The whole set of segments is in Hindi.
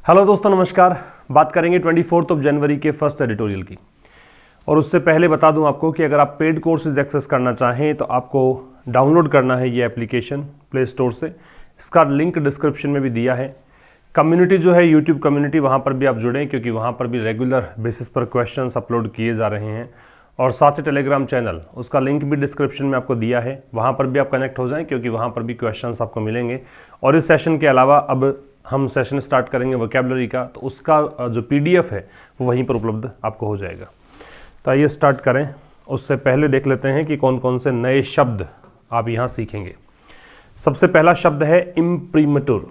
हेलो दोस्तों, नमस्कार। बात करेंगे 24 जनवरी के फर्स्ट एडिटोरियल की। और उससे पहले बता दूं आपको कि अगर आप पेड कोर्सेज एक्सेस करना चाहें तो आपको डाउनलोड करना है ये एप्लीकेशन प्ले स्टोर से। इसका लिंक डिस्क्रिप्शन में भी दिया है। कम्युनिटी जो है यूट्यूब कम्युनिटी, वहाँ पर भी आप जुड़ें क्योंकि वहाँ पर भी रेगुलर बेसिस पर क्वेश्चंस अपलोड किए जा रहे हैं। और साथ ही टेलीग्राम चैनल, उसका लिंक भी डिस्क्रिप्शन में आपको दिया है, वहाँ पर भी आप कनेक्ट हो जाएं क्योंकि वहाँ पर भी क्वेश्चंस आपको मिलेंगे। और इस सेशन के अलावा अब हम सेशन स्टार्ट करेंगे वोकैबुलरी का, तो उसका जो PDF है वो वहीं पर उपलब्ध आपको हो जाएगा। तो आइए स्टार्ट करें। उससे पहले देख लेते हैं कि कौन कौन से नए शब्द आप यहाँ सीखेंगे। सबसे पहला शब्द है इम्प्रीमेटुर।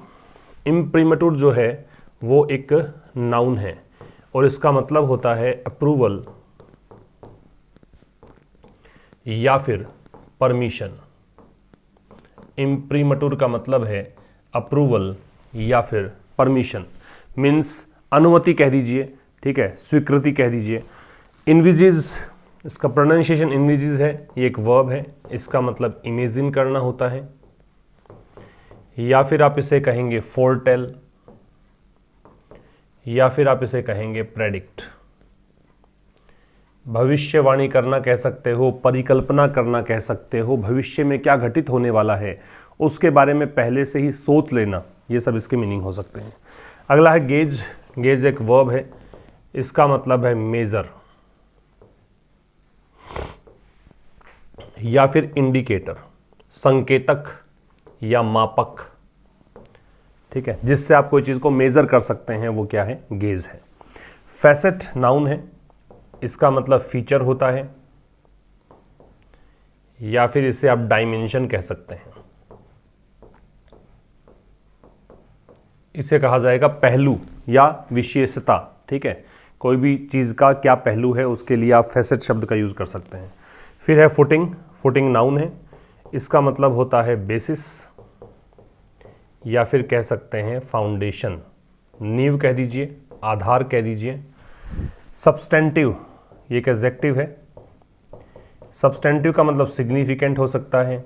इम्प्रीमेटुर जो है वो एक नाउन है और इसका मतलब होता है अप्रूवल या फिर परमिशन। इम्प्रीमेटुर का मतलब है अप्रूवल या फिर परमिशन, मीन्स अनुमति कह दीजिए, ठीक है, स्वीकृति कह दीजिए। इन्विजिज, इसका प्रोनाउंसिएशन इन्विजिज है, ये एक वर्ब है, इसका मतलब इमेजिन करना होता है। या फिर आप इसे कहेंगे फोरटेल, या फिर आप इसे कहेंगे प्रेडिक्ट। भविष्यवाणी करना कह सकते हो, परिकल्पना करना कह सकते हो, भविष्य में क्या घटित होने वाला है उसके बारे में पहले से ही सोच लेना, ये सब इसके मीनिंग हो सकते हैं। अगला है गेज। गेज एक वर्ब है, इसका मतलब है मेजर या फिर इंडिकेटर, संकेतक या मापक, ठीक है, जिससे आप कोई चीज़ को मेजर कर सकते हैं, वो क्या है, गेज है। फैसेट नाउन है, इसका मतलब फीचर होता है या फिर इसे आप डायमेंशन कह सकते हैं। इसे कहा जाएगा पहलू या विशेषता, ठीक है, कोई भी चीज़ का क्या पहलू है उसके लिए आप फैसेट शब्द का यूज़ कर सकते हैं। फिर है फुटिंग। फुटिंग नाउन है, इसका मतलब होता है बेसिस या फिर कह सकते हैं फाउंडेशन, नींव कह दीजिए, आधार कह दीजिए। सब्सटेंटिव, ये एक एडजेक्टिव है। सब्सटेंटिव का मतलब सिग्निफिकेंट हो सकता है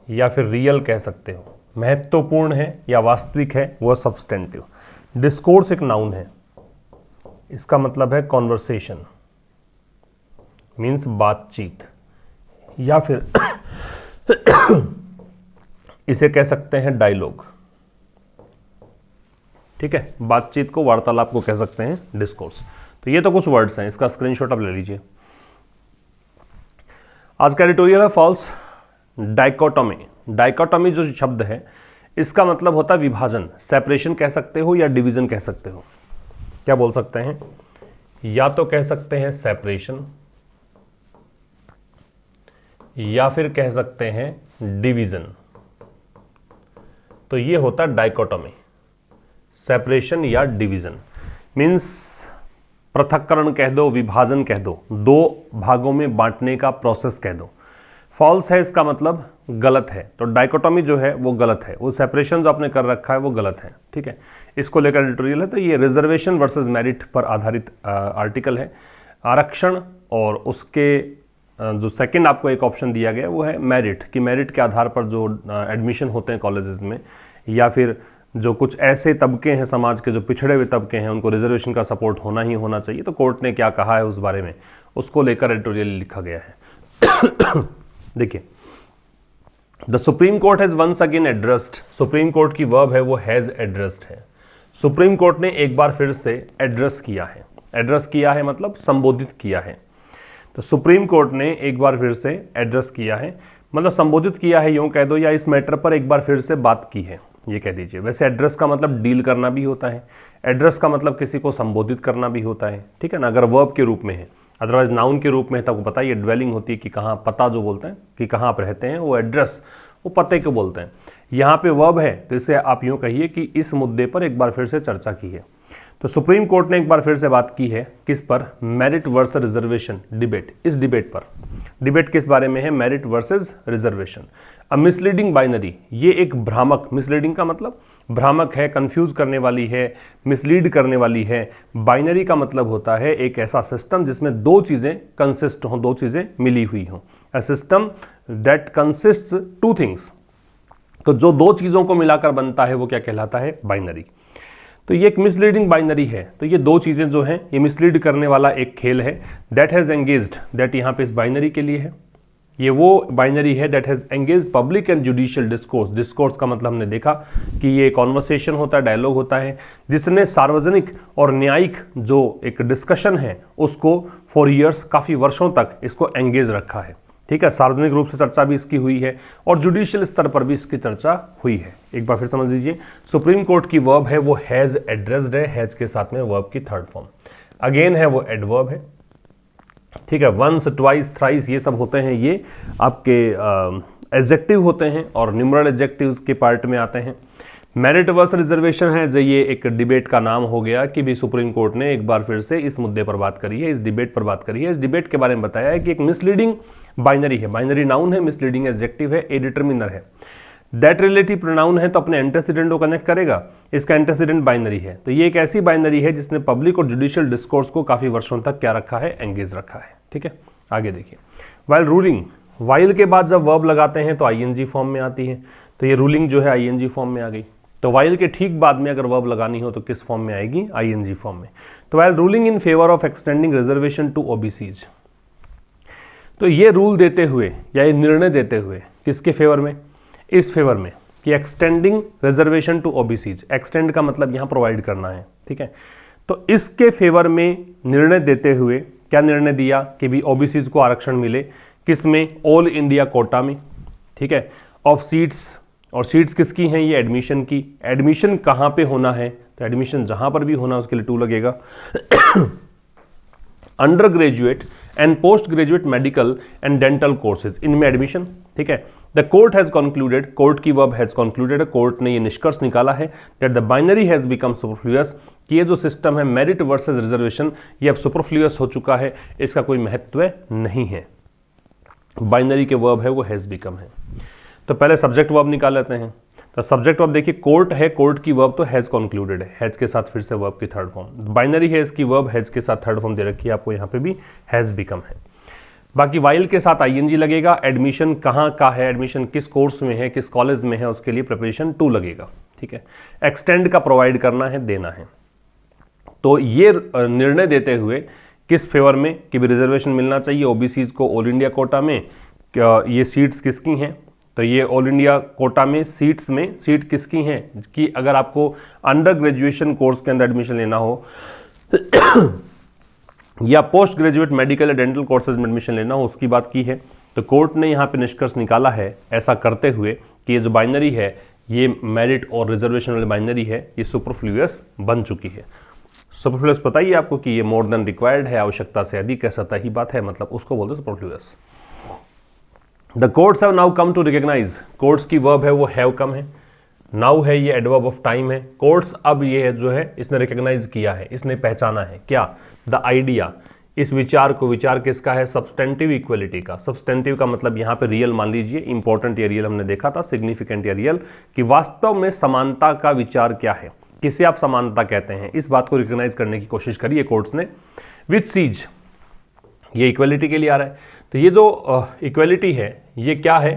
या फिर रियल कह सकते हो, महत्वपूर्ण है या वास्तविक है, वह सब्सटेंटिव। डिस्कोर्स एक नाउन है, इसका मतलब है कॉन्वर्सेशन, मीन्स बातचीत, या फिर इसे कह सकते हैं डायलॉग, ठीक है, बातचीत को, वार्तालाप को कह सकते हैं डिस्कोर्स। तो ये तो कुछ वर्ड्स हैं, इसका स्क्रीनशॉट आप ले लीजिए। आज का एडिटोरियल है फॉल्स डाइकोटोमी। डाइकोटोमी जो शब्द है इसका मतलब होता है विभाजन, सेपरेशन कह सकते हो या डिवीजन कह सकते हो। क्या बोल सकते हैं, या तो कह सकते हैं सेपरेशन या फिर कह सकते हैं डिवीजन। तो ये होता है डाइकोटोमी, सेपरेशन या डिवीजन, मीन्स पृथक्करण कह दो, विभाजन कह दो, दो भागों में बांटने का प्रोसेस कह दो। फॉल्स है इसका मतलब गलत है, तो डाइकोटोमी जो है वो गलत है, वो सेपरेशन जो आपने कर रखा है वो गलत है, ठीक है। इसको लेकर एडिटोरियल है। तो ये रिजर्वेशन वर्सेस मेरिट पर आधारित आर्टिकल है। आरक्षण और उसके जो सेकंड आपको एक ऑप्शन दिया गया वो है मेरिट, कि मेरिट के आधार पर जो एडमिशन होते हैं कॉलेजेस में, या फिर जो कुछ ऐसे तबके हैं समाज के जो पिछड़े हुए तबके हैं उनको रिजर्वेशन का सपोर्ट होना ही होना चाहिए। तो कोर्ट ने क्या कहा है उस बारे में, उसको लेकर एडिटोरियल लिखा गया है। देखिए, the supreme court has once again addressed. Supreme court की वर्ब है वो हैज एड्रेस्ड है। सुप्रीम कोर्ट ने एक बार फिर से एड्रेस किया है। एड्रेस किया है मतलब संबोधित किया है। तो सुप्रीम कोर्ट ने एक बार फिर से एड्रेस किया है, मतलब संबोधित किया है यूं कह दो, या इस मैटर पर एक बार फिर से बात की है, ये कह दीजिए। वैसे एड्रेस का मतलब डील करना भी होता है, एड्रेस का मतलब किसी को संबोधित करना भी होता है, ठीक है ना, अगर वर्ब के रूप में है। अदरवाइज नाउन के रूप में तो आपको पता ही है, ड्वेलिंग होती है कि कहाँ, पता जो बोलते हैं कि कहाँ आप रहते हैं, वो एड्रेस, वो पते को बोलते हैं। यहाँ पे वर्ब है तो इसे आप यूँ कहिए कि इस मुद्दे पर एक बार फिर से चर्चा की है। तो सुप्रीम कोर्ट ने एक बार फिर से बात की है, किस पर, मेरिट वर्सेस रिजर्वेशन डिबेट। इस डिबेट पर, डिबेट किस बारे में है, मेरिट वर्सेस रिजर्वेशन। अ मिसलीडिंग बाइनरी, ये एक भ्रामक, मिसलीडिंग का मतलब भ्रामक है, कंफ्यूज करने वाली है, मिसलीड करने वाली है। बाइनरी का मतलब होता है एक ऐसा सिस्टम जिसमें दो चीज़ें कंसिस्ट हों, दो चीज़ें मिली हुई हों। A system that consists two things, तो जो दो चीज़ों को मिलाकर बनता है वो क्या कहलाता है? बाइनरी। तो ये एक मिसलीडिंग बाइनरी है। तो ये दो चीज़ें जो हैं ये मिसलीड करने वाला एक खेल है। दैट हैज़ एंगेज्ड, दैट यहाँ पे इस बाइनरी के लिए है, ये वो बाइनरी है that has engage public and judicial discourse. Discourse का मतलब हमने देखा कि ये कॉन्वर्सेशन होता है, डायलॉग होता है, जिसने सार्वजनिक और न्यायिक जो एक डिस्कशन है उसको फॉर ईयर्स, काफ़ी वर्षों तक इसको एंगेज रखा है। ठीक है, सार्वजनिक रूप से चर्चा भी इसकी हुई है और जुडिशियल स्तर पर भी इसकी चर्चा हुई है। एक बार फिर समझ लीजिए, सुप्रीम कोर्ट की वर्ब है वो हैज़ एड्रेस्ड है, हैज़ के साथ में वर्ब की थर्ड फॉर्म। अगेन है वो एडवर्ब है। ठीक है, वंस, ट्वाइस, थ्राइस ये सब होते हैं, ये आपके एडजेक्टिव होते हैं और न्यूमरल एडजेक्टिव्स के पार्ट में आते हैं। मेरिट वर्स रिजर्वेशन है, जो ये एक डिबेट का नाम हो गया कि भी सुप्रीम कोर्ट ने एक बार फिर से इस मुद्दे पर बात करी है, इस डिबेट पर बात करी है। इस डिबेट के बारे में बताया है कि एक मिसलीडिंग बाइनरी है, बाइनरी नाउन है, मिसलीडिंग एडजेक्टिव है, ए डिटरमिनर है। दैट रिलेटिव प्रोनाउन है तो अपने एंटेसिडेंट को कनेक्ट करेगा, इसका एंटेसिडेंट बाइनरी है। तो ये एक ऐसी बाइनरी है जिसने पब्लिक और जुडिशियल डिस्कोर्स को काफ़ी वर्षों तक क्या रखा है? एंगेज रखा है। ठीक है, आगे देखिए, वाइल रूलिंग, वाइल के बाद जब वर्ब लगाते हैं तो आईएनजी फॉर्म में आती है। तो ये रूलिंग जो है आईएनजी फॉर्म में आ गई। तो वाइल के ठीक बाद में अगर वर्ब लगानी हो तो किस फॉर्म में आएगी? आईएनजी फॉर्म में। तो while ruling in favour of extending reservation to OBCs, तो ये रूल देते हुए या ये निर्णय देते हुए किसके फेवर में? इस फेवर में कि extending reservation to OBCs, extend का मतलब यहाँ प्रोवाइड करना है। ठीक है, तो इसके फेवर में निर्णय देते हुए क्या निर्णय दिया कि भी ओबीसीज को आरक्षण मिले, किसमें? ऑल इंडिया कोटा में। ठीक है, ऑफ सीट्स, और सीट्स किसकी हैं? ये एडमिशन की। एडमिशन कहाँ पे होना है? तो एडमिशन जहाँ पर भी होना उसके लिए टू लगेगा। Under graduate and post graduate medical and dental courses, इनमें एडमिशन। ठीक है, the court has concluded, court की वर्ब हैज कंक्लूडेड, कोर्ट ने ये निष्कर्ष निकाला है that the binary has become superfluous, कि ये जो सिस्टम है मेरिट वर्सेस रिजर्वेशन ये अब सुपरफ्लुअस हो चुका है, इसका कोई महत्व नहीं है। बाइनरी के वर्ब है वो हैज बिकम है। तो पहले सब्जेक्ट वर्ब निकाल लेते हैं। तो सब्जेक्ट वर्ब देखिए, कोर्ट है, कोर्ट की वर्ब तो हैज कंक्लूडेड है, हैज के साथ फिर से वर्ब की थर्ड फॉर्म। बाइनरी है, इसकी वर्ब हैज के साथ थर्ड फॉर्म दे रखी है आपको, यहाँ पे भी हैज बिकम है। बाकी वाइल के साथ आईएनजी लगेगा। एडमिशन कहाँ का है, एडमिशन किस कोर्स में है, किस कॉलेज में है, उसके लिए प्रिपरेशन टू लगेगा। ठीक है, एक्सटेंड का प्रोवाइड करना है, देना है। तो ये निर्णय देते हुए किस फेवर में कि भी रिजर्वेशन मिलना चाहिए ओबीसीज को ऑल इंडिया कोटा में, ये सीट्स किसकी हैं? तो ये ऑल इंडिया कोटा में सीट्स में सीट किसकी हैं कि अगर आपको अंडर ग्रेजुएशन कोर्स के अंदर एडमिशन लेना हो या पोस्ट ग्रेजुएट मेडिकल या डेंटल कोर्सेज में एडमिशन लेना हो, उसकी बात की है। तो कोर्ट ने यहाँ पे निष्कर्ष निकाला है ऐसा करते हुए कि ये जो बाइनरी है ये मेरिट और रिजर्वेशन वाली बाइनरी है, ये सुपरफ्लुअस बन चुकी है। सुपरफ्लुअस पता ही आपको कि ये मोर देन रिक्वायर्ड है, आवश्यकता से अधिक है, सतही बात है, मतलब उसको बोलते हैं superfluous. The courts have now come to recognise, courts की वर्ब है वो हैव कम है, नाउ है ये एडवर्ब ऑफ टाइम है। कोर्ट्स अब ये जो है इसने रिकॉग्नाइज किया है, इसने पहचाना है क्या? द आइडिया, इस विचार को, विचार किसका है? सब्सटेंटिव इक्वलिटी का। सब्सटेंटिव का मतलब यहाँ पे रियल मान लीजिए, इंपॉर्टेंट या रियल हमने देखा था, सिग्निफिकेंट या रियल, कि वास्तव में समानता का विचार क्या है, किसे आप समानता कहते हैं, इस बात को रिकॉग्नाइज करने की कोशिश करी है कोर्ट्स ने। विथ सीज, ये इक्वलिटी के लिए आ रहा है। तो ये जो इक्वलिटी है ये क्या है?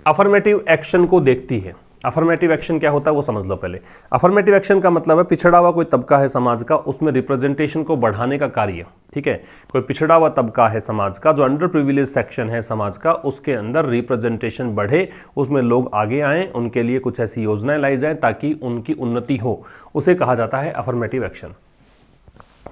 अफर्मेटिव एक्शन को देखती है। अफर्मेटिव एक्शन क्या होता है वो समझ लो पहले। अफर्मेटिव एक्शन का मतलब है पिछड़ा हुआ कोई तबका है समाज का, उसमें रिप्रेजेंटेशन को बढ़ाने का कार्य। ठीक है, कोई पिछड़ा हुआ तबका है समाज का, जो अंडर प्रिविलेज सेक्शन है समाज का, उसके अंदर रिप्रेजेंटेशन बढ़े, उसमें लोग आगे आएँ, उनके लिए कुछ ऐसी योजनाएं लाई जाएँ ताकि उनकी उन्नति हो, उसे कहा जाता है अफर्मेटिव एक्शन।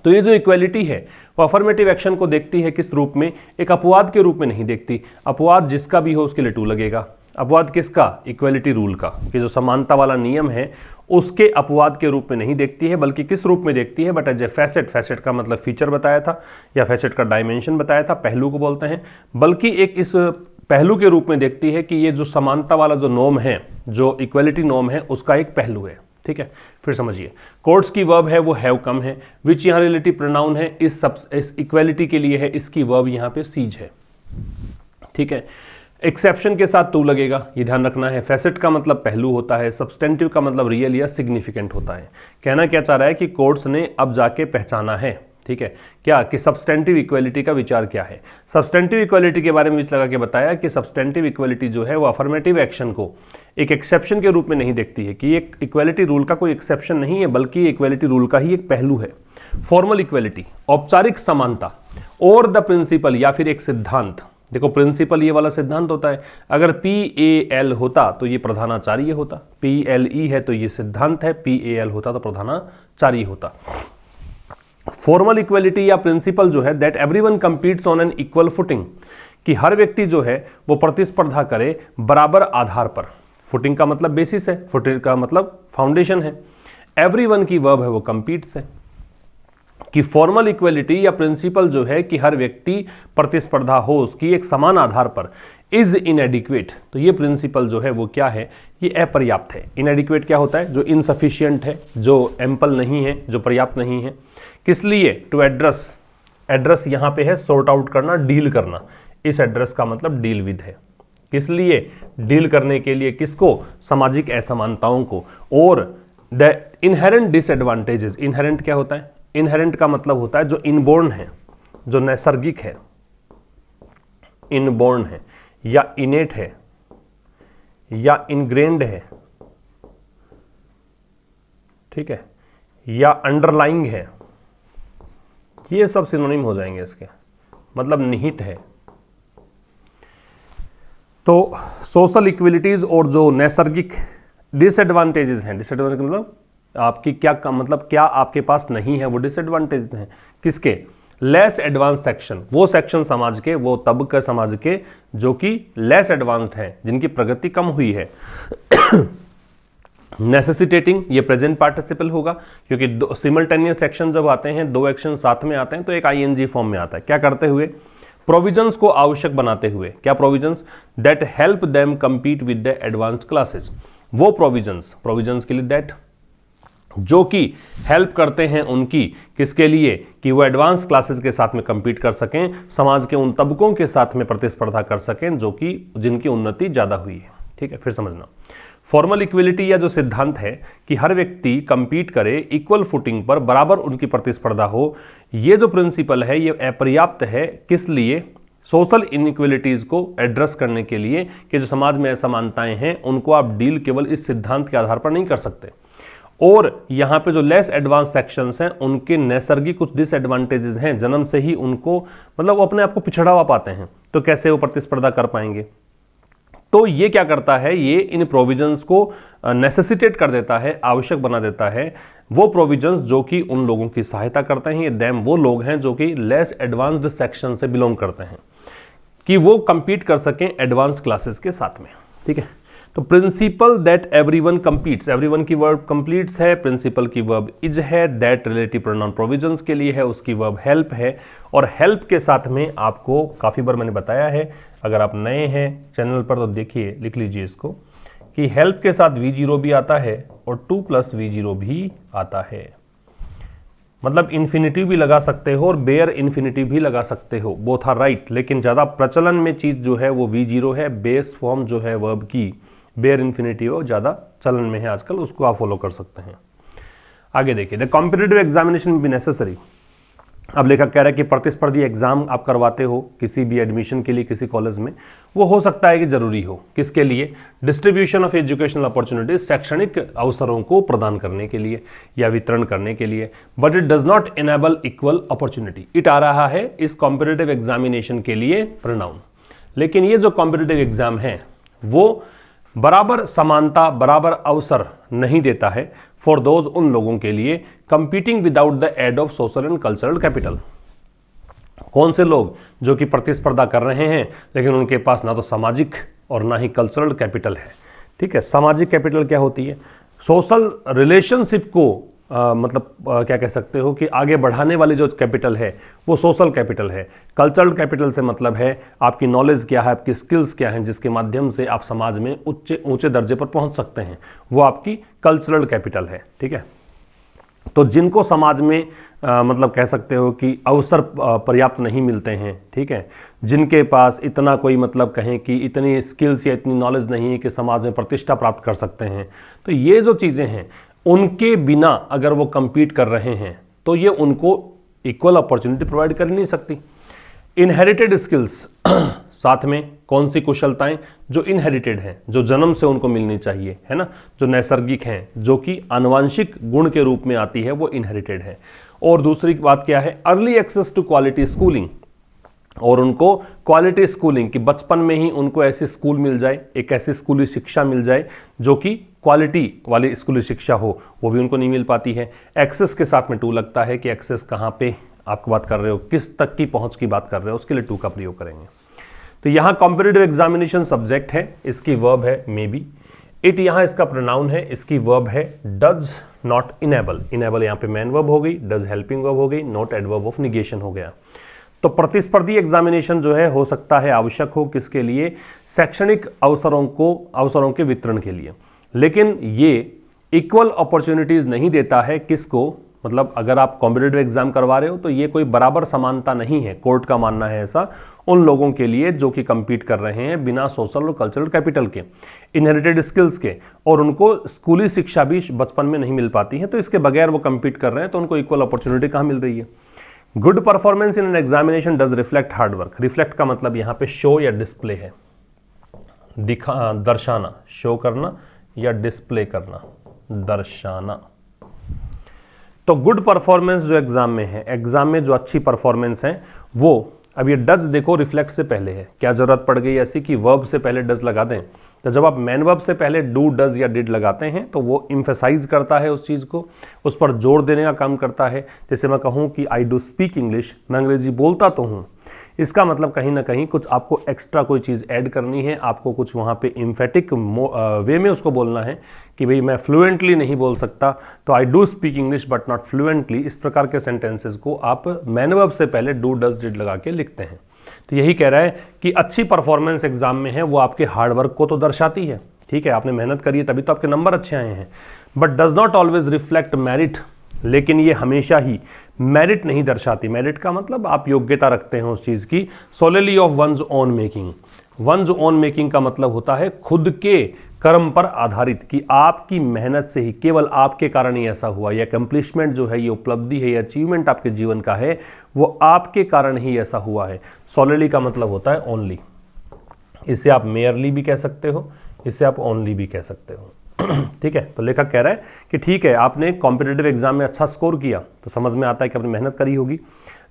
तो ये जो इक्वलिटी है वो अफर्मेटिव एक्शन को देखती है किस रूप में? एक अपवाद के रूप में नहीं देखती। अपवाद जिसका भी हो उसके लिए टू लगेगा। अपवाद किसका? इक्वलिटी रूल का, कि जो समानता वाला नियम है उसके अपवाद के रूप में नहीं देखती है, बल्कि किस रूप में देखती है? But as a facet, facet का मतलब फीचर बताया था या फैसेट का डायमेंशन बताया था, पहलू को बोलते हैं, बल्कि एक इस पहलू के रूप में देखती है कि ये जो समानता वाला जो नॉर्म है, जो इक्वलिटी नॉर्म है, उसका एक पहलू है। ठीक है, फिर समझिए, कोर्ट्स की वर्ब है वो हैव कम है, विच यहाँ रिलेटिव प्रोनाउन है, इस इक्वलिटी के लिए है, इसकी वर्ब यहाँ पे सीज है। ठीक है, एक्सेप्शन के साथ टू लगेगा, ये ध्यान रखना है। फैसेट का मतलब पहलू होता है, सब्सटेंटिव का मतलब रियल या सिग्निफिकेंट होता है। कहना क्या चाह रहा है कि कोर्ट्स ने अब जाके पहचाना है, ठीक है, क्या कि सब्सटेंटिव इक्वलिटी का विचार क्या है। सब्सटेंटिव इक्वलिटी के बारे में विच लगा के बताया कि सब्सटेंटिव इक्वलिटी जो है वो अफर्मेटिव एक्शन को एक एक्सेप्शन के रूप में नहीं देखती है, कि एक इक्वलिटी रूल का कोई एक्सेप्शन नहीं है, बल्कि इक्वलिटी रूल का ही एक पहलू है। फॉर्मल इक्वलिटी, औपचारिक समानता, और द प्रिंसिपल या फिर एक सिद्धांत। देखो प्रिंसिपल ये वाला सिद्धांत होता है, अगर PAL होता तो ये प्रधानाचार्य होता, PLE है तो ये सिद्धांत है, PAL होता तो प्रधानाचार्य होता। फॉर्मल इक्वलिटी या प्रिंसिपल जो है that everyone competes on an equal footing, कि हर व्यक्ति जो है वो प्रतिस्पर्धा करे बराबर आधार पर। फुटिंग का मतलब बेसिस है, फुटिंग का मतलब फाउंडेशन है, एवरीवन की वर्ब है वो कंपीट्स है। कि फॉर्मल इक्वलिटी या प्रिंसिपल जो है कि हर व्यक्ति प्रतिस्पर्धा हो उसकी एक समान आधार पर, इज इनएडिक्वेट, तो ये प्रिंसिपल जो है वो क्या है, ये अपर्याप्त है। इनएडिक्वेट क्या होता है, जो इनसफिशियंट है, जो एम्पल नहीं है, जो पर्याप्त नहीं है। किस लिए, टू एड्रेस, एड्रेस यहां पे है सॉर्ट आउट करना, डील करना, इस एड्रेस का मतलब डील विद है। किस लिए, डील करने के लिए, किसको, सामाजिक असमानताओं को। और द इनहेरेंट डिसएडवांटेजेस, इनहेरेंट क्या होता है, इनहेरेंट का मतलब होता है जो इनबोर्न है, जो नैसर्गिक है, इनबोर्न है या इनेट है या इनग्रेन्ड है, ठीक है, या अंडरलाइंग है, ये सब सिनोनिम हो जाएंगे इसके, मतलब निहित है। तो सोशल इक्विलिटीज और जो नैसर्गिक डिसएडवांटेजेस हैं, डिसएडवांटेज मतलब आपकी क्या मतलब क्या आपके पास नहीं है, वो डिसएडवांटेजेस हैं। किसके, लेस एडवांस सेक्शन, वो सेक्शन समाज के, वो तबके समाज के जो कि लेस एडवांस्ड हैं, जिनकी प्रगति कम हुई है। नेसेसिटेटिंग, ये प्रेजेंट पार्टिसिपल होगा, क्योंकि सिमल्टेनियस एक्शन जब आते हैं, दो एक्शन साथ में आते हैं तो एक ING फॉर्म में आता है। क्या करते हुए, प्रोविजंस को आवश्यक बनाते हुए। क्या provisions, that help them compete with the advanced classes, वो प्रोविजंस, प्रोविजंस के लिए दैट, जो कि हेल्प करते हैं उनकी, किसके लिए, कि वो एडवांस क्लासेस के साथ में कंपीट कर सकें, समाज के उन तबकों के साथ में प्रतिस्पर्धा कर सकें जो कि जिनकी उन्नति ज़्यादा हुई है। ठीक है, फिर समझना, फॉर्मल इक्वलिटी या जो सिद्धांत है कि हर व्यक्ति कंपीट करे इक्वल फुटिंग पर, बराबर उनकी प्रतिस्पर्धा हो, ये जो प्रिंसिपल है ये अपर्याप्त है। किस लिए, सोशल इनइक्वलिटीज को एड्रेस करने के लिए, कि जो समाज में असमानताएं हैं उनको आप डील केवल इस सिद्धांत के आधार पर नहीं कर सकते। और यहाँ पे जो लेस एडवांस सेक्शंस हैं उनके नैसर्गिक कुछ डिसएडवांटेजेस हैं, जन्म से ही उनको मतलब वो अपने आप को पिछड़ा हुआ पाते हैं, तो कैसे वो प्रतिस्पर्धा कर पाएंगे। तो ये क्या करता है, ये इन प्रोविजंस को नेसेसिटेट कर देता है, आवश्यक बना देता है, वो प्रोविजंस जो कि उन लोगों की सहायता करते हैं। ये दैम वो लोग हैं जो कि लेस एडवांस्ड सेक्शन से बिलोंग करते हैं, कि वो कंपीट कर सकें एडवांस क्लासेस के साथ में। ठीक है, तो प्रिंसिपल दैट एवरीवन कंपीट्स, एवरीवन की वर्ब कंप्लीट्स है, प्रिंसिपल की वर्ब इज है, दैट रिलेटिव प्रोनाउन प्रोविजंस के लिए है, उसकी वर्ब हेल्प है। और हेल्प के साथ में आपको काफ़ी बार मैंने बताया है, अगर आप नए हैं चैनल पर तो देखिए, लिख लीजिए इसको, कि हेल्प के साथ V0 भी आता है और 2 + V0 भी आता है। मतलब इन्फिनिटिव भी लगा सकते हो और बेयर इन्फिनिटिव भी लगा सकते हो, बोथ आर राइट। लेकिन ज़्यादा प्रचलन में चीज़ जो है वो V0 है, बेस फॉर्म जो है वर्ब की बेयर इन्फिनिटिव ज़्यादा चलन में है आजकल, उसको आप फॉलो कर सकते हैं। आगे देखिए, the competitive examination be necessary. अब लेखक कह रहा है कि प्रतिस्पर्धी एग्जाम आप करवाते हो किसी भी एडमिशन के लिए किसी कॉलेज में, वो हो सकता है कि जरूरी हो, किसके लिए, डिस्ट्रीब्यूशन ऑफ एजुकेशनल अपॉर्चुनिटीज, शैक्षणिक अवसरों को प्रदान करने के लिए या वितरण करने के लिए। But it does not enable equal opportunity, it आ रहा है इस कॉम्पिटिटिव एग्जामिनेशन के लिए प्रोनाउन। लेकिन ये जो कॉम्पिटिटिव एग्जाम है वो बराबर समानता, बराबर अवसर नहीं देता है फॉर दोज, उन लोगों के लिए, competing without the aid of social and cultural capital. कौन से लोग, जो कि प्रतिस्पर्धा कर रहे हैं लेकिन उनके पास ना तो सामाजिक और ना ही कल्चरल कैपिटल है। ठीक है, सामाजिक कैपिटल क्या होती है, सोशल रिलेशनशिप को क्या कह सकते हो कि आगे बढ़ाने वाली जो कैपिटल है वो सोशल कैपिटल है। कल्चरल कैपिटल से मतलब है आपकी नॉलेज क्या है, आपकी स्किल्स क्या हैं, जिसके माध्यम से आप समाज में ऊंचे दर्जे पर पहुंच सकते हैं, वो आपकी कल्चरल कैपिटल है। ठीक है, तो जिनको समाज में मतलब कह सकते हो कि अवसर पर्याप्त नहीं मिलते हैं, ठीक है, जिनके पास इतना कोई मतलब कहें कि इतनी स्किल्स या इतनी नॉलेज नहीं है कि समाज में प्रतिष्ठा प्राप्त कर सकते हैं, तो ये जो चीज़ें हैं उनके बिना अगर वो compete कर रहे हैं तो ये उनको इक्वल अपॉर्चुनिटी प्रोवाइड कर नहीं सकती। इनहेरिटेड स्किल्स, साथ में कौन सी कुशलताएं जो इनहेरिटेड हैं, जो जन्म से उनको मिलनी चाहिए, है ना, जो नैसर्गिक हैं, जो कि आनुवांशिक गुण के रूप में आती है, वो इनहेरिटेड है। और दूसरी बात क्या है, early access to quality schooling, और उनको क्वालिटी स्कूलिंग की बचपन में ही उनको ऐसी स्कूल मिल जाए, एक ऐसी स्कूली शिक्षा मिल जाए जो कि क्वालिटी वाली स्कूली शिक्षा हो, वो भी उनको नहीं मिल पाती है। एक्सेस के साथ में टू लगता है कि एक्सेस कहाँ पे आप बात कर रहे हो, किस तक की पहुंच की बात कर रहे हो, उसके लिए टू का प्रयोग करेंगे। तो यहाँ कॉम्पिटिटिव एग्जामिनेशन सब्जेक्ट है, इसकी वर्ब है मे बी। इट यहाँ इसका प्रोनाउन है, इसकी वर्ब है डज नॉट इनेबल। इनेबल यहाँ पे मैन वर्ब हो गई, डज हेल्पिंग वर्ब हो गई, नॉट एडवर्ब ऑफ निगेशन हो गया। तो प्रतिस्पर्धी एग्जामिनेशन जो है हो सकता है आवश्यक हो किसके लिए, शैक्षणिक अवसरों के वितरण के लिए, लेकिन ये इक्वल अपॉर्चुनिटीज नहीं देता है। किसको, मतलब अगर आप कॉम्पिटिटिव एग्जाम करवा रहे हो तो ये कोई बराबर समानता नहीं है, कोर्ट का मानना है ऐसा, उन लोगों के लिए जो कि compete कर रहे हैं बिना सोशल और कल्चरल कैपिटल के, इनहेरिटेड स्किल्स के, और उनको स्कूली शिक्षा भी बचपन में नहीं मिल पाती है, तो इसके बगैर वो compete कर रहे हैं, तो उनको इक्वल अपॉर्चुनिटी कहाँ मिल रही है। Good performance in an examination does reflect hard work. Reflect का मतलब यहाँ पे शो या डिस्प्ले है, दर्शाना, शो करना या डिस्प्ले करना, दर्शाना। तो गुड परफॉर्मेंस जो एग्जाम में है, एग्जाम में जो अच्छी परफॉर्मेंस है वो, अब ये डज देखो रिफ्लेक्ट से पहले है, क्या जरूरत पड़ गई ऐसी कि वर्ब से पहले डज लगा दें। तो जब आप मैन वर्ब से पहले डू, डज या डिड लगाते हैं तो वो इम्फेसाइज करता है उस चीज़ को, उस पर जोर देने का काम करता है। जैसे मैं कहूँ कि आई डू स्पीक इंग्लिश, मैं अंग्रेजी बोलता तो हूँ, इसका मतलब कहीं ना कहीं कुछ आपको एक्स्ट्रा कोई चीज़ ऐड करनी है, आपको कुछ वहाँ पे इम्फेटिक वे में उसको बोलना है कि भाई मैं फ्लुएंटली नहीं बोल सकता, तो I do speak English but not fluently. इस प्रकार के सेंटेंसेस को आप मैन वर्ब से पहले डू, डज, डिड लगा के लिखते हैं। तो यही कह रहा है कि अच्छी परफॉर्मेंस एग्जाम में है वो आपके हार्डवर्क को तो दर्शाती है, ठीक है, आपने मेहनत करी है तभी तो आपके नंबर अच्छे आए हैं, but does not always reflect merit. लेकिन ये हमेशा ही मेरिट नहीं दर्शाती। मेरिट का मतलब आप योग्यता रखते हैं उस चीज़ की। सोलेली of one's own making, one's own making का मतलब होता है खुद के कर्म पर आधारित, कि आपकी मेहनत से ही, केवल आपके कारण ही ऐसा हुआ, ये अकम्प्लिशमेंट जो है, ये उपलब्धि है, ये अचीवमेंट आपके जीवन का है, वो आपके कारण ही ऐसा हुआ है। सोलेली का मतलब होता है ओनली, इसे आप मेयरली भी कह सकते हो, इसे आप ओनली भी कह सकते हो। ठीक है, तो लेखक कह रहा है कि ठीक है आपने कॉम्पिटिटिव एग्जाम में अच्छा स्कोर किया तो समझ में आता है कि आपने मेहनत करी होगी,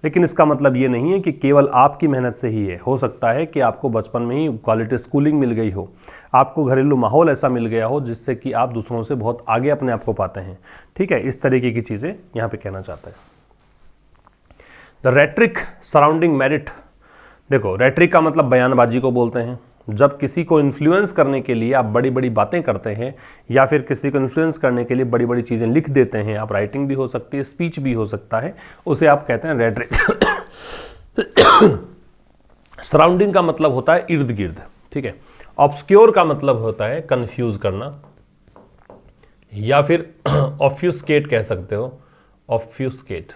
लेकिन इसका मतलब ये नहीं है कि केवल आपकी मेहनत से ही है। हो सकता है कि आपको बचपन में ही क्वालिटी स्कूलिंग मिल गई हो, आपको घरेलू माहौल ऐसा मिल गया हो जिससे कि आप दूसरों से बहुत आगे अपने आप को पाते हैं। ठीक है, इस तरीके की चीज़ें यहाँ पे कहना चाहते हैं। द रेट्रिक सराउंडिंग मेरिट, देखो रेट्रिक का मतलब बयानबाजी को बोलते हैं। जब किसी को इन्फ्लुएंस करने के लिए आप बड़ी बड़ी बातें करते हैं या फिर किसी को इन्फ्लुएंस करने के लिए बड़ी बड़ी चीज़ें लिख देते हैं, आप राइटिंग भी हो सकती है, स्पीच भी हो सकता है, उसे आप कहते हैं रेट्रिक। सराउंडिंग का मतलब होता है इर्द गिर्द, ठीक है। ऑब्सक्योर का मतलब होता है कंफ्यूज करना, या फिर ऑफ्यूस्केट कह सकते हो, ऑफ्यूस्केट,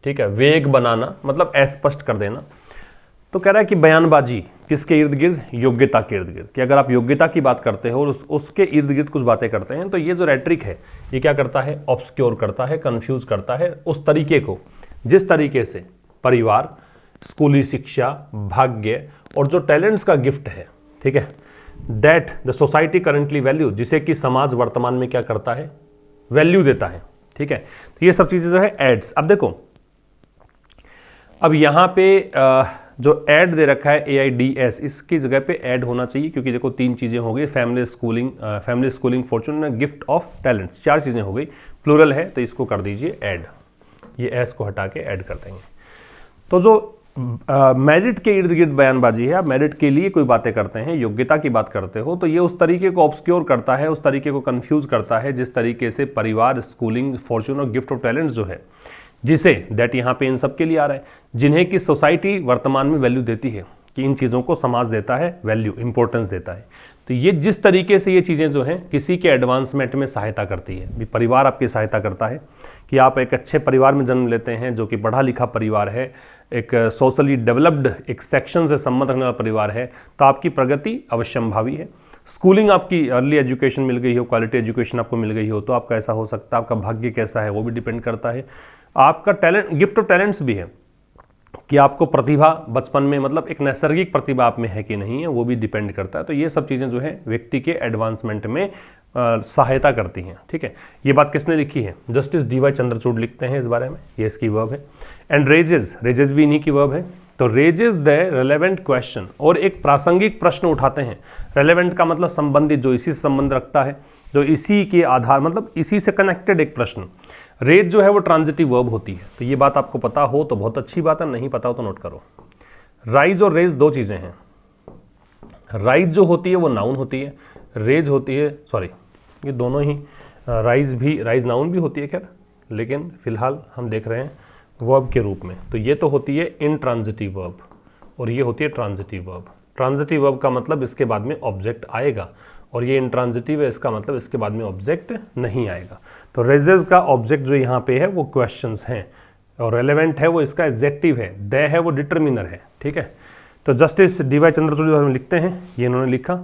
ठीक है। वेग बनाना मतलब अस्पष्ट कर देना। तो कह रहा है कि बयानबाजी किसके इर्द गिर्द, योग्यता के इर्द गिर्द, कि अगर आप योग्यता की बात करते हो और उसके इर्द गिर्द कुछ बातें करते हैं तो ये जो रेट्रिक है ये क्या करता है, ऑब्सक्योर करता है, कंफ्यूज करता है उस तरीके को जिस तरीके से परिवार, स्कूली शिक्षा, भाग्य और जो टैलेंट्स का गिफ्ट है, ठीक है, that the society currently value, जिसे कि समाज वर्तमान में क्या करता है, वैल्यू देता है, ठीक है। तो ये सब चीज़ें जो है एड्स। अब देखो, अब यहाँ पे जो ऐड दे रखा है AIDS, इसकी जगह पे ऐड होना चाहिए, क्योंकि देखो तीन चीज़ें हो गई, family schooling Fortune, gift of talents, चार चीज़ें हो गई, प्लूरल है तो इसको कर दीजिए ऐड, ये एस को हटा के ऐड कर देंगे। तो जो मेरिट के इर्द गिर्द बयानबाजी है, आप मेरिट के लिए कोई बातें करते हैं, योग्यता की बात करते हो, तो ये उस तरीके को ऑब्सक्योर करता है, उस तरीके को कंफ्यूज करता है जिस तरीके से परिवार, स्कूलिंग, फॉर्चून और गिफ्ट ऑफ टैलेंट्स जो है, जिसे दैट यहाँ पे इन सब के लिए आ रहा है, जिन्हें कि सोसाइटी वर्तमान में वैल्यू देती है, कि इन चीज़ों को समाज देता है वैल्यू, इंपॉर्टेंस देता है। तो ये जिस तरीके से ये चीज़ें जो हैं किसी के एडवांसमेंट में सहायता करती है, भी परिवार आपकी सहायता करता है कि आप एक अच्छे परिवार में जन्म लेते हैं जो कि पढ़ा लिखा परिवार है, एक सोशली डेवलप्ड एक सेक्शन से संबंध रखने वाला परिवार है, तो आपकी प्रगति अवश्यंभावी है। स्कूलिंग आपकी अर्ली एजुकेशन मिल गई हो, क्वालिटी एजुकेशन आपको मिल गई हो, तो आपका ऐसा हो सकता है। आपका भाग्य कैसा है वो भी डिपेंड करता है। आपका टैलेंट, गिफ्ट ऑफ टैलेंट्स भी है कि आपको प्रतिभा बचपन में, मतलब एक नैसर्गिक प्रतिभा आप में है कि नहीं है, वो भी डिपेंड करता है। तो ये सब चीज़ें जो है व्यक्ति के एडवांसमेंट में सहायता करती हैं। ठीक है, ये बात किसने लिखी है? Justice D.Y.. चंद्रचूड़ लिखते हैं इस बारे में, ये इसकी वर्ब है। एंड रेजेस, रेजेस भी इन्हीं की वर्ब है। तो रेजेस द रेलेवेंट क्वेश्चन, और एक प्रासंगिक प्रश्न उठाते हैं। रेलेवेंट का मतलब संबंधित, जो इसी से संबंध रखता है, जो इसी के आधार, मतलब इसी से कनेक्टेड एक प्रश्न। रेज जो है वो ट्रांजिटिव वर्ब होती है, तो ये बात आपको पता हो तो बहुत अच्छी बात है, नहीं पता हो तो नोट करो। राइज और रेज दो चीज़ें हैं। राइज जो होती है वो नाउन होती है, रेज होती है, सॉरी ये दोनों ही, राइज नाउन भी होती है खैर, लेकिन फिलहाल हम देख रहे हैं वर्ब के रूप में। तो ये तो होती है इनट्रांजिटिव वर्ब और ये होती है ट्रांजिटिव वर्ब। ट्रांजिटिव वर्ब का मतलब इसके बाद में ऑब्जेक्ट आएगा, और ये इनट्रांजिटिव है, इसका मतलब इसके बाद में ऑब्जेक्ट नहीं आएगा। तो रेजेस का ऑब्जेक्ट जो यहाँ पे है वो क्वेश्चंस हैं, और रेलेवेंट है वो इसका एडजेक्टिव है, द है वो डिटर्मिनर है। ठीक है, तो जस्टिस डी.वाई. चंद्रचूड़ लिखते हैं, ये इन्होंने लिखा।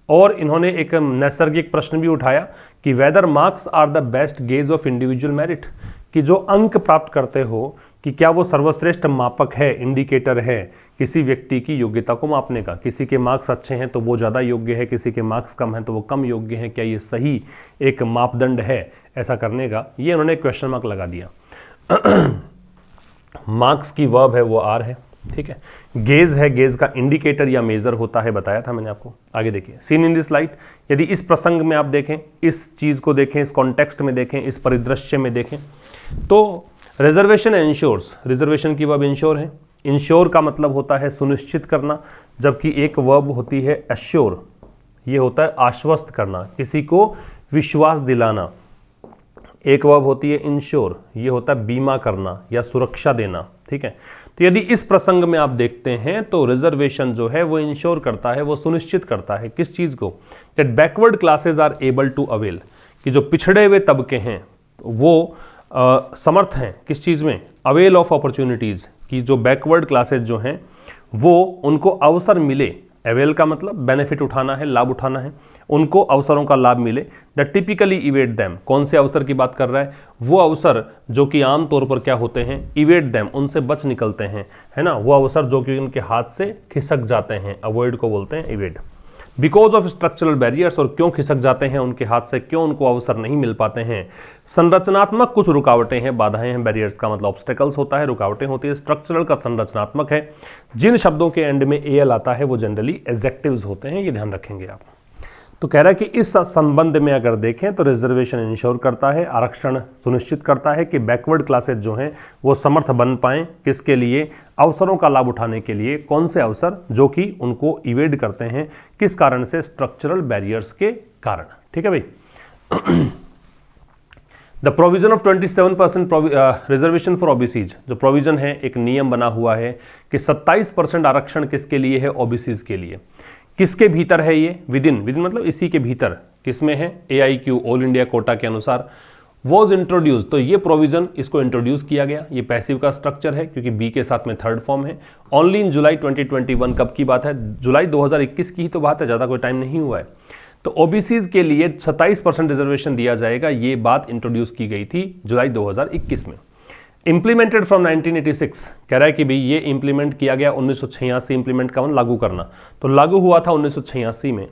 और इन्होंने एक नैसर्गिक प्रश्न भी उठाया कि whether marks are the best gauge of individual merit, कि जो अंक प्राप्त करते हो कि क्या वो सर्वश्रेष्ठ मापक है, इंडिकेटर है किसी व्यक्ति की योग्यता को मापने का। किसी के मार्क्स अच्छे हैं तो वो ज़्यादा योग्य है, किसी के मार्क्स कम हैं तो वो कम योग्य है। क्या ये सही एक मापदंड है ऐसा करने का? ये उन्होंने क्वेश्चन मार्क लगा दिया। मार्क्स की वर्ब है वो आर है। ठीक है, गेज है, गेज का इंडिकेटर या मेजर होता है, बताया था मैंने आपको। आगे देखिए, सीन इन दिस लाइट, यदि इस प्रसंग में आप देखें, इस चीज़ को देखें, इस कॉन्टेक्स्ट में देखें, इस परिदृश्य में देखें, तो रिजर्वेशन इंश्योर्स, रिजर्वेशन की वर्ब इंश्योर है। इंश्योर का मतलब होता है सुनिश्चित करना, जबकि एक वर्ब होती है एश्योर, ये होता है आश्वस्त करना, किसी को विश्वास दिलाना। एक वर्ब होती है इंश्योर, ये होता है बीमा करना या सुरक्षा देना। ठीक है, तो यदि इस प्रसंग में आप देखते हैं तो रिजर्वेशन जो है वो इंश्योर करता है, वो सुनिश्चित करता है किस चीज़ को? That backward classes are able to avail, कि जो पिछड़े हुए तबके हैं वो समर्थ हैं किस चीज़ में? अवेल ऑफ अपॉर्चुनिटीज़, कि जो बैकवर्ड क्लासेज जो हैं वो उनको अवसर मिले। अवेल का मतलब बेनिफिट उठाना है, लाभ उठाना है, उनको अवसरों का लाभ मिले। दैट टिपिकली इवेट दैम, कौन से अवसर की बात कर रहा है? वो अवसर जो कि आम तौर पर क्या होते हैं? इवेट दैम, उनसे बच निकलते हैं, है ना। वो अवसर जो कि उनके हाथ से खिसक जाते हैं, अवॉइड को बोलते हैं इवेट। बिकॉज ऑफ स्ट्रक्चरल बैरियर्स, और क्यों खिसक जाते हैं उनके हाथ से, क्यों उनको अवसर नहीं मिल पाते हैं? संरचनात्मक कुछ रुकावटें हैं, बाधाएं हैं। बैरियर्स का मतलब ऑब्स्टेकल्स होता है, रुकावटें होती है। स्ट्रक्चरल का संरचनात्मक है। जिन शब्दों के एंड में एल आता है वो जनरली एडजेक्टिव्स होते हैं, ये ध्यान रखेंगे आप। तो कह रहा है कि इस संबंध में अगर देखें तो रिजर्वेशन इंश्योर करता है, आरक्षण सुनिश्चित करता है कि बैकवर्ड क्लासेज जो हैं वो समर्थ बन पाएं, किसके लिए? अवसरों का लाभ उठाने के लिए। कौन से अवसर? जो कि उनको इवेड करते हैं, किस कारण से? स्ट्रक्चरल बैरियर्स के कारण। ठीक है भाई। The provision of 27% reservation for OBCs, जो प्रोविजन है, एक नियम बना हुआ है कि 27% आरक्षण किसके लिए है? ओबीसीज के लिए। किसके भीतर है ये? विदिन, विदिन मतलब इसी के भीतर। किसमें है? AIQ, ऑल इंडिया कोटा के अनुसार। वॉज इंट्रोड्यूस, तो ये प्रोविजन इसको इंट्रोड्यूस किया गया। ये पैसिव का स्ट्रक्चर है क्योंकि बी के साथ में थर्ड फॉर्म है। ओनली इन जुलाई 2021, कब की बात है? जुलाई 2021 की ही तो बात है, ज़्यादा कोई टाइम नहीं हुआ है। तो ओबीसीज के लिए 27% रिजर्वेशन दिया जाएगा, ये बात इंट्रोड्यूस की गई थी जुलाई 2021 में। इम्प्लीमेंटेड फ्रॉम 1986, कह रहा है कि भाई ये इंप्लीमेंट किया गया 1986। इंप्लीमेंट का मतलब लागू करना, तो लागू हुआ था 1986 में।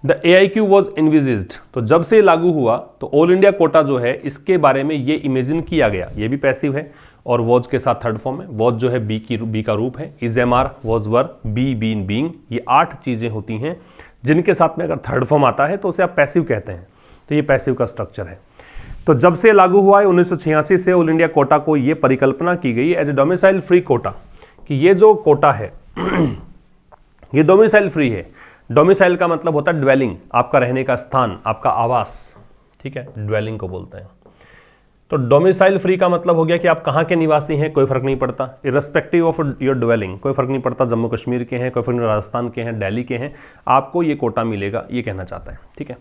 द AIQ वॉज इन्विजिज्ड, तो जब से लागू हुआ तो ऑल इंडिया कोटा जो है इसके बारे में ये इमेजिन किया गया। ये भी पैसिव है और वॉज के साथ थर्ड फॉर्म है। वॉज जो है बी का रूप है। Is, am, are, was, were, be, been, being, ये 8 चीज़ें होती हैं जिनके साथ में अगर थर्ड फॉर्म आता है तो उसे आप पैसिव कहते हैं। तो ये पैसिव का स्ट्रक्चर है। तो जब से लागू हुआ है 1986 से ऑल इंडिया कोटा को ये परिकल्पना की गई as a domicile free quota, कि ये जो कोटा है ये डोमिसाइल फ्री है। डोमिसाइल का मतलब होता है ड्वेलिंग, आपका रहने का स्थान, आपका आवास। ठीक है, ड्वेलिंग को बोलते हैं। तो डोमिसाइल फ्री का मतलब हो गया कि आप कहाँ के निवासी हैं, कोई फर्क नहीं पड़ता। इररेस्पेक्टिव ऑफ योर ड्वेलिंग, कोई फर्क नहीं पड़ता, जम्मू कश्मीर के हैं, कोई फर्क नहीं, राजस्थान के हैं, दिल्ली के हैं, आपको ये कोटा मिलेगा, ये कहना चाहता है। ठीक है,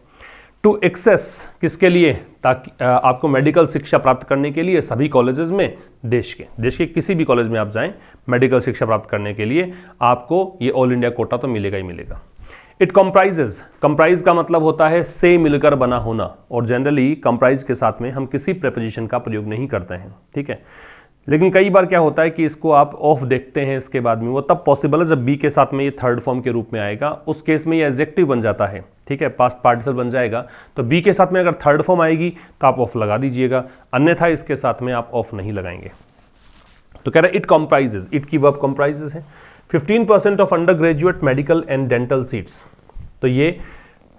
टू एक्सेस, किसके लिए? ताकि आपको मेडिकल शिक्षा प्राप्त करने के लिए सभी कॉलेजेस में, देश के किसी भी कॉलेज में आप जाएं, मेडिकल शिक्षा प्राप्त करने के लिए आपको ये ऑल इंडिया कोटा तो मिलेगा ही मिलेगा। इट कंप्राइजेज, कंप्राइज का मतलब होता है से मिलकर बना होना, और जनरली कंप्राइज के साथ में हम किसी प्रेपोजिशन का प्रयोग नहीं करते हैं, ठीक है। लेकिन कई बार क्या होता है कि इसको आप ऑफ देखते हैं इसके बाद में, वो तब पॉसिबल है जब बी के साथ में ये थर्ड फॉर्म के रूप में आएगा, उस केस में ये एडजेक्टिव बन जाता है, ठीक है, पास्ट पार्टिसिपल बन जाएगा। तो बी के साथ में अगर थर्ड फॉर्म आएगी तो आप ऑफ लगा दीजिएगा, अन्यथा इसके साथ में आप ऑफ नहीं लगाएंगे। तो कह रहा है इट कंप्राइजेज, इट की वर्ब कंप्राइजेज है 15% of under graduate medical and dental seats. तो ये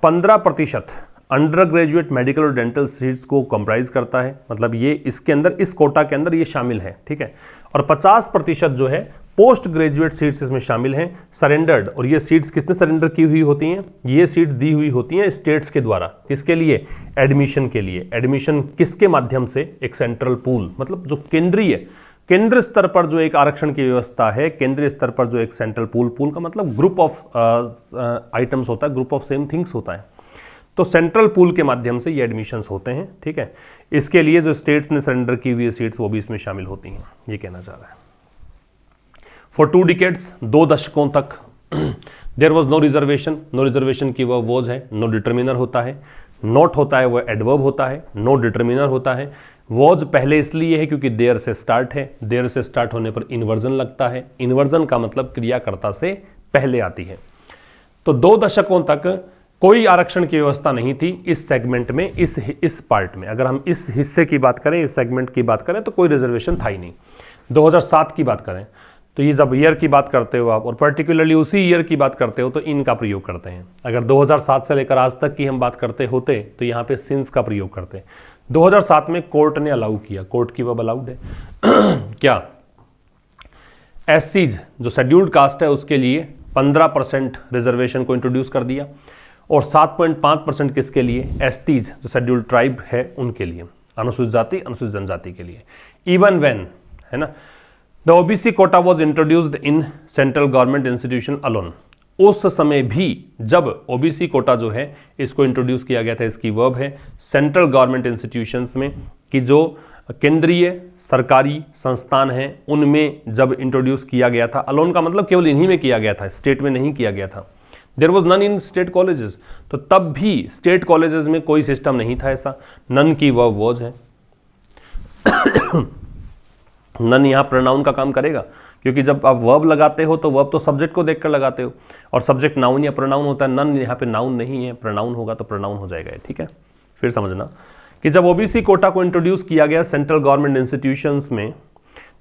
15% अंडर ग्रेजुएट मेडिकल और डेंटल सीट्स को कंप्राइज करता है, मतलब ये इसके अंदर, इस कोटा के अंदर ये शामिल है, ठीक है। और 50% जो है पोस्ट ग्रेजुएट सीट्स इसमें शामिल हैं, सरेंडर्ड। और ये सीट्स किसने सरेंडर की हुई होती हैं? ये सीट्स दी हुई होती हैं स्टेट्स के द्वारा, किसके लिए? एडमिशन के लिए। एडमिशन किसके माध्यम से? एक सेंट्रल पूल, मतलब जो केंद्र स्तर पर जो एक आरक्षण की व्यवस्था है, केंद्रीय स्तर पर जो एक सेंट्रल पूल का मतलब ग्रुप ऑफ आइटम्स होता है, ग्रुप ऑफ सेम थिंग्स होता है। तो सेंट्रल पूल के माध्यम से ये एडमिशंस होते हैं, ठीक है। इसके लिए जो स्टेट्स ने सरेंडर की हुई सीट्स वो भी इसमें शामिल होती हैं, ये कहना चाह रहा है। फॉर 2 डिकेड्स, 2 दशकों तक there was no reservation, no reservation की वह वॉज है, नो डिटर्मिनर होता है, नॉट होता है वह एडवर्ब होता है, नो डिटर्मिनर होता है। वॉज पहले इसलिए है क्योंकि देयर से स्टार्ट है, देयर से स्टार्ट होने पर इन्वर्जन लगता है, इन्वर्जन का मतलब क्रियाकर्ता से पहले आती है। तो 2 दशकों तक कोई आरक्षण की व्यवस्था नहीं थी इस सेगमेंट में, इस पार्ट में। अगर हम इस हिस्से की बात करें, इस सेगमेंट की बात करें, तो कोई रिजर्वेशन था ही नहीं। 2007 की बात करें तो ये जब ईयर की बात करते हो आप, और पर्टिकुलरली उसी ईयर की बात करते हो, तो इनका प्रयोग करते हैं। अगर 2007 से लेकर आज तक की हम बात करते होते तो यहाँ पे सिंस का प्रयोग करते। 2007 में कोर्ट ने अलाउ किया, कोर्ट की वर्ब अलाउड है क्या? एससीज जो शेड्यूल्ड कास्ट है उसके लिए 15% रिजर्वेशन को इंट्रोड्यूस कर दिया, और 7.5% किसके लिए? एसटीज जो शेड्यूल्ड ट्राइब है उनके लिए, अनुसूचित जाति अनुसूचित जनजाति के लिए। इवन व्हेन, है ना, the OBC Kota was introduced in central government institution alone. उस समय भी जब ओबीसी कोटा जो है इसको इंट्रोड्यूस किया गया था, इसकी वर्ब है सेंट्रल गवर्नमेंट इंस्टीट्यूशंस में, कि जो केंद्रीय सरकारी संस्थान हैं उनमें जब इंट्रोड्यूस किया गया था। अलोन का मतलब केवल इन्हीं में किया गया था, स्टेट में नहीं किया गया था। There was none in state colleges, तो तब भी स्टेट कॉलेजेस में कोई सिस्टम नहीं था ऐसा। नन की वर्ब वॉज है नन यहाँ प्रोनाउन का काम करेगा, क्योंकि जब आप वर्ब लगाते हो तो वर्ब तो सब्जेक्ट को देखकर लगाते हो, और सब्जेक्ट नाउन या प्रोनाउन होता है। नन यहाँ पे नाउन नहीं है, प्रोनाउन होगा तो प्रोनाउन हो जाएगा, ठीक है। फिर समझना कि जब ओबीसी कोटा को इंट्रोड्यूस किया गया सेंट्रल गवर्नमेंट इंस्टीट्यूशंस में,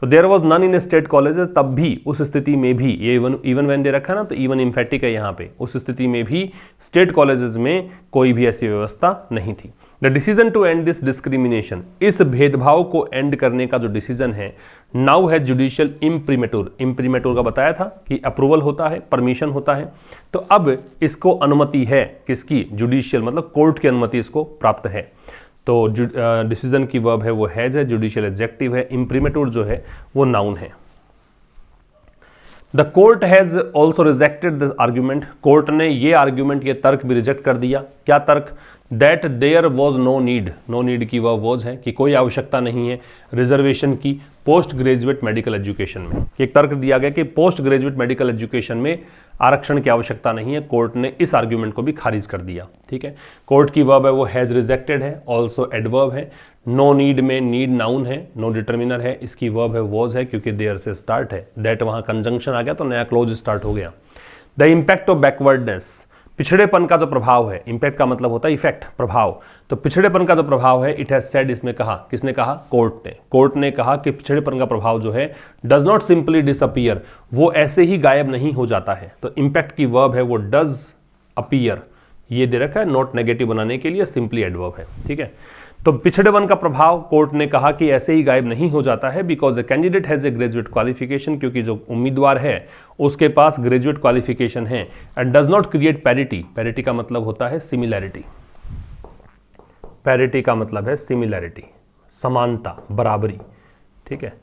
तो there was none in state colleges, तब भी, उस स्थिति में भी, ये इवन व्हेन दे रखा है ना, तो इवन इम्फेटिक है यहाँ पे, उस स्थिति में भी स्टेट कॉलेजेस में कोई भी ऐसी व्यवस्था नहीं थी। The decision to end this discrimination, इस भेदभाव को एंड करने का जो डिसीजन है, नाउ है जुडिशियल इम्प्रीमेटूर। इम्प्रीमेटूर का बताया था कि अप्रूवल होता है, परमिशन होता है, तो अब इसको अनुमति है, किसकी? जुडिशियल, मतलब कोर्ट की अनुमति इसको प्राप्त है। तो डिसीजन की वर्ब है वो हैज है, जुडिशियल एडजेक्टिव है, इम्प्रीमेटूर जो है वो नाउन है। The court has also rejected this argument, court ने ये आर्ग्यूमेंट, ये तर्क भी रिजेक्ट कर दिया। क्या तर्क? That there was no need, no need की वह वॉज है कि कोई आवश्यकता नहीं है रिजर्वेशन की पोस्ट ग्रेजुएट मेडिकल एजुकेशन में। एक तर्क दिया गया कि पोस्ट ग्रेजुएट मेडिकल एजुकेशन में आरक्षण की आवश्यकता नहीं है, कोर्ट ने इस आर्ग्यूमेंट को भी खारिज कर दिया, ठीक है। कोर्ट की वर्ब है वो हैज रिजेक्टेड है, ऑल्सो एडवर्ब है। नो नीड में नीड नाउन है, नो डिटर्मिनर है, इसकी वर्ब है वॉज है क्योंकि देयर से स्टार्ट है, दैट वहाँ कंजंक्शन आ गया तो नया क्लोज स्टार्ट हो गया। द इम्पैक्ट ऑफ बैकवर्डनेस, पिछड़ेपन का जो प्रभाव है, इंपैक्ट का मतलब होता है इफेक्ट, प्रभाव, तो पिछड़ेपन का जो प्रभाव है, इट हैज सेड, इसमें कहा, किसने कहा? कोर्ट ने कहा कि पिछड़ेपन का प्रभाव जो है डज नॉट सिंपली डिसअपीयर, वो ऐसे ही गायब नहीं हो जाता है। तो इंपैक्ट की वर्ब है वो डज अपीयर, ये दे रखा है नॉट नेगेटिव बनाने के लिए, सिंपली एडवर्ब है, ठीक है। तो पिछड़ेपन का प्रभाव कोर्ट ने कहा कि ऐसे ही गायब नहीं हो जाता है, because a candidate has a graduate qualification, क्योंकि जो उम्मीदवार है उसके पास ग्रेजुएट क्वालिफिकेशन है, and does not create parity, parity का मतलब होता है सिमिलैरिटी, पैरिटी का मतलब है सिमिलैरिटी, समानता, बराबरी, ठीक है।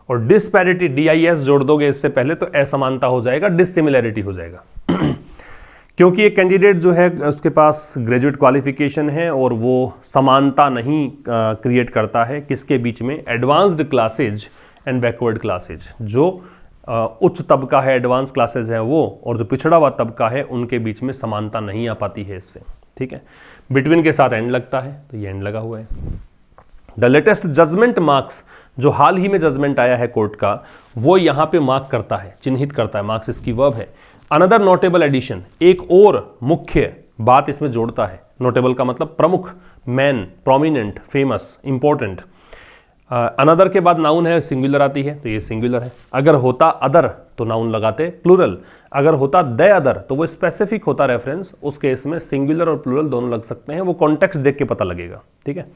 और डिसपैरिटी, DIS जोड़ दोगे इससे पहले तो असमानता हो जाएगा, डिससिमिलैरिटी हो जाएगा क्योंकि एक कैंडिडेट जो है उसके पास ग्रेजुएट क्वालिफिकेशन है और वो समानता नहीं क्रिएट करता है, किसके बीच में? Advanced classes and backward classes, जो उच्च तबका है, एडवांस क्लासेस हैं वो, और जो पिछड़ा हुआ तबका है उनके बीच में समानता नहीं आ पाती है इससे, ठीक है। बिटवीन के साथ एंड लगता है, तो ये एंड लगा हुआ है। द लेटेस्ट जजमेंट मार्क्स, जो हाल ही में जजमेंट आया है कोर्ट का, वो यहाँ पे मार्क करता है, चिन्हित करता है, मार्क्स इसकी वर्ब है। अनदर नोटेबल एडिशन, एक और मुख्य बात इसमें जोड़ता है। नोटेबल का मतलब प्रमुख, man, prominent, famous, important. Another के बाद नाउन है, सिंगुलर आती है, तो ये सिंगुलर है। अगर होता अदर तो नाउन लगाते प्लूरल, अगर होता द अदर तो वो स्पेसिफिक होता रेफरेंस, उस केस में सिंगुलर और प्लूरल दोनों लग सकते हैं, वो कॉन्टेक्स्ट देख के पता लगेगा, ठीक है।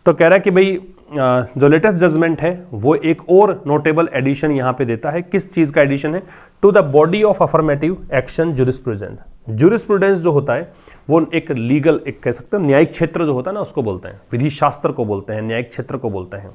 तो कह रहा है कि भाई जो लेटेस्ट जजमेंट है वो एक और नोटेबल एडिशन यहाँ पे देता है। किस चीज़ का एडिशन है? To the body of affirmative action jurisprudence. Jurisprudence जो होता है वो एक लीगल, एक कह सकते हैं न्यायिक क्षेत्र जो होता है ना, उसको बोलते हैं, विधि शास्त्र को बोलते हैं, न्यायिक क्षेत्र को बोलते हैं।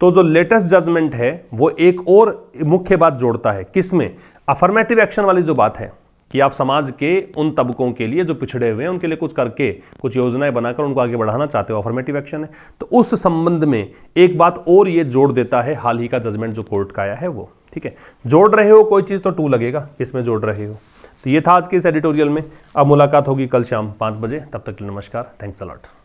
तो जो लेटेस्ट जजमेंट है वो एक और मुख्य बात जोड़ता है, किसमें? अफर्मेटिव एक्शन वाली जो बात है कि आप समाज के उन तबकों के लिए जो पिछड़े हुए हैं उनके लिए कुछ करके, कुछ योजनाएं बनाकर उनको आगे बढ़ाना चाहते हो, अफर्मेटिव एक्शन है। तो उस संबंध में एक बात और ये जोड़ देता है हाल ही का जजमेंट जो कोर्ट का आया है वो, ठीक है। जोड़ रहे हो कोई चीज़ तो टू लगेगा, किसमें जोड़ रहे हो। तो ये था आज के इस एडिटोरियल में। अब मुलाकात होगी कल शाम 5 बजे, तब तक के लिए नमस्कार, थैंक्स अ लॉट।